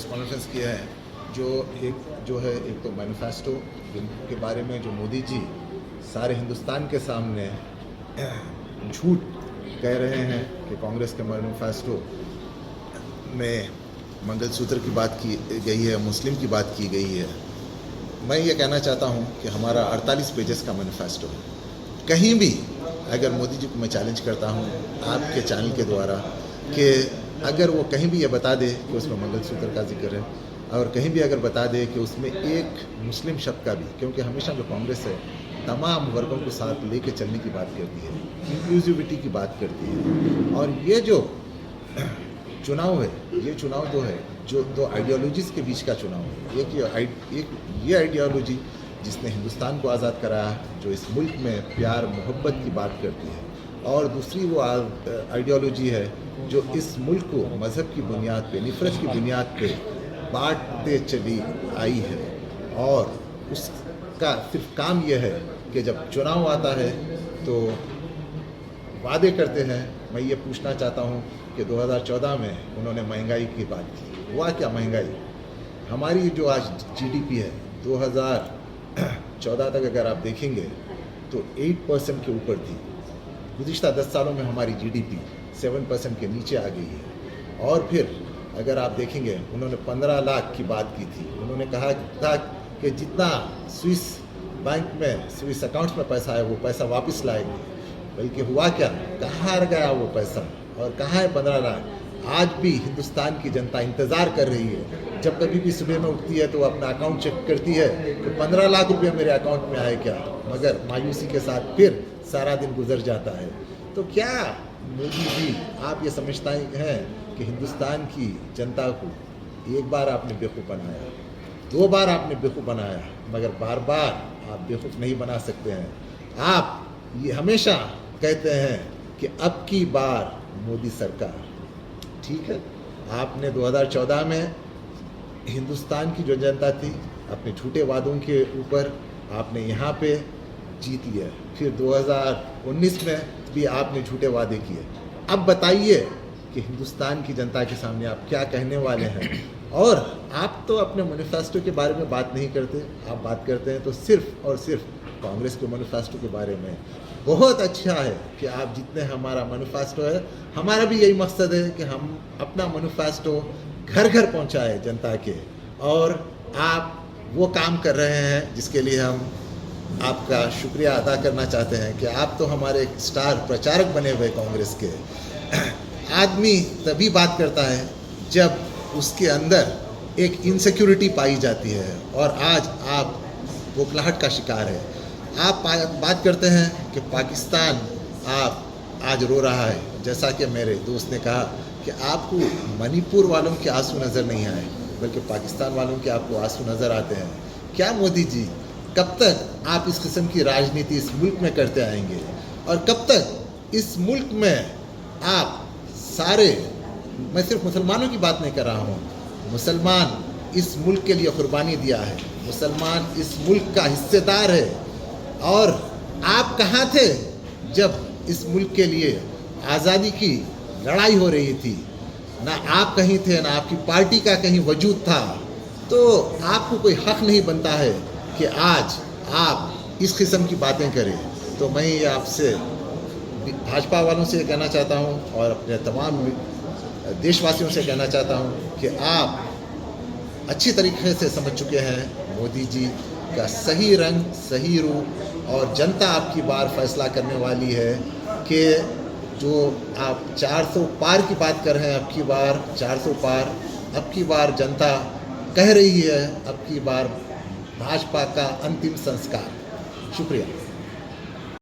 Press conference किया है जो है एक तो मैनिफेस्टो के बारे में जो मोदी जी सारे हिंदुस्तान के सामने झूठ कह रहे हैं कि कांग्रेस के मैनिफेस्टो में मंगलसूत्र की बात की गई है, मुस्लिम की बात की गई है। मैं ये कहना चाहता हूँ कि हमारा 48 पेजेस का मैनिफेस्टो है। कहीं भी अगर मोदी जी को मैं चैलेंज करता हूँ आपके चैनल के द्वारा कि अगर वो कहीं भी ये बता दे कि उसमें मंगलसूत्र का जिक्र है और कहीं भी अगर बता दे कि उसमें एक मुस्लिम शब्द का भी, क्योंकि हमेशा जो कांग्रेस है तमाम वर्गों को साथ लेके चलने की बात करती है, इंक्लूसिविटी की बात करती है। और ये जो चुनाव है, ये चुनाव जो है जो दो आइडियोलॉजीज़ के बीच का चुनाव है। एक ये आइडियोलॉजी जिसने हिंदुस्तान को आज़ाद कराया, जो इस मुल्क में प्यार मोहब्बत की बात करती है, और दूसरी वो आइडियोलॉजी है जो इस मुल्क को मज़हब की बुनियाद पे, नफ़रत की बुनियाद पे बांटते चली आई है। और उसका सिर्फ काम यह है कि जब चुनाव आता है तो वादे करते हैं। मैं ये पूछना चाहता हूँ कि 2014 में उन्होंने महंगाई की बात की, हुआ क्या महंगाई? हमारी जो आज जीडीपी है 2014 तक अगर आप देखेंगे तो 8% के ऊपर थी। गुज़िश्ता 10 सालों में हमारी जीडीपी 7% के नीचे आ गई है। और फिर अगर आप देखेंगे उन्होंने 15 लाख की बात की थी। उन्होंने कहा था कि जितना स्विस बैंक में, स्विस अकाउंट्स में पैसा है वो पैसा वापस लाएंगे, बल्कि हुआ क्या? कहाँ गया वो पैसा और कहाँ है 15 लाख? आज भी हिंदुस्तान की जनता इंतज़ार कर रही है। जब कभी भी सुबह में उठती है तो अपना अकाउंट चेक करती है कि 15 लाख रुपये मेरे अकाउंट में आए क्या, मगर मायूसी के साथ फिर सारा दिन गुजर जाता है। तो क्या मोदी जी आप ये समझते हैं कि हिंदुस्तान की जनता को एक बार आपने बेवकूफ़ बनाया, 2 बार आपने बेवकूफ़ बनाया, मगर बार बार आप बेवकूफ़ नहीं बना सकते हैं। आप ये हमेशा कहते हैं कि अब की बार मोदी सरकार, ठीक है, आपने 2014 में हिंदुस्तान की जो जनता थी अपने झूठे वादों के ऊपर आपने यहाँ पे जीत लिया। फिर 2019 में भी आपने झूठे वादे किए। अब बताइए कि हिंदुस्तान की जनता के सामने आप क्या कहने वाले हैं? और आप तो अपने मैनिफेस्टो के बारे में बात नहीं करते, आप बात करते हैं तो सिर्फ और सिर्फ कांग्रेस के मैनिफेस्टो के बारे में। बहुत अच्छा है कि आप जितने हमारा मैनिफेस्टो है, हमारा भी यही मकसद है कि हम अपना मैनिफेस्टो घर घर पहुंचाए जनता के, और आप वो काम कर रहे हैं जिसके लिए हम आपका शुक्रिया अदा करना चाहते हैं कि आप तो हमारे स्टार प्रचारक बने हुए कांग्रेस के। आदमी तभी बात करता है जब उसके अंदर एक इनसिक्योरिटी पाई जाती है, और आज आप बौखलाहट का शिकार है। आप बात करते हैं कि पाकिस्तान आप आज रो रहा है, जैसा कि मेरे दोस्त ने कहा कि आपको मणिपुर वालों के आंसू नज़र नहीं आए, बल्कि पाकिस्तान वालों के आपको आंसू नज़र आते हैं। क्या मोदी जी, कब तक आप इस किस्म की राजनीति इस मुल्क में करते आएंगे? और कब तक इस मुल्क में आप सारे, मैं सिर्फ मुसलमानों की बात नहीं कर रहा हूँ, मुसलमान इस मुल्क के लिए कुर्बानी दिया है, मुसलमान इस मुल्क का हिस्सेदार है। और आप कहाँ थे जब इस मुल्क के लिए आज़ादी की लड़ाई हो रही थी? ना आप कहीं थे, ना आपकी पार्टी का कहीं वजूद था। तो आपको कोई हक नहीं बनता है कि आज आप इस किस्म की बातें करें। तो मैं ये आपसे, भाजपा वालों से कहना चाहता हूँ और अपने तमाम देशवासियों से कहना चाहता हूँ कि आप अच्छी तरीके से समझ चुके हैं मोदी जी का सही रंग, सही रूप, और जनता आपकी बार फैसला करने वाली है कि जो आप 400 पार की बात कर रहे हैं, अब की बार 400 पार, अब की बार जनता कह रही है अब की बार भाजपा का अंतिम संस्कार। शुक्रिया।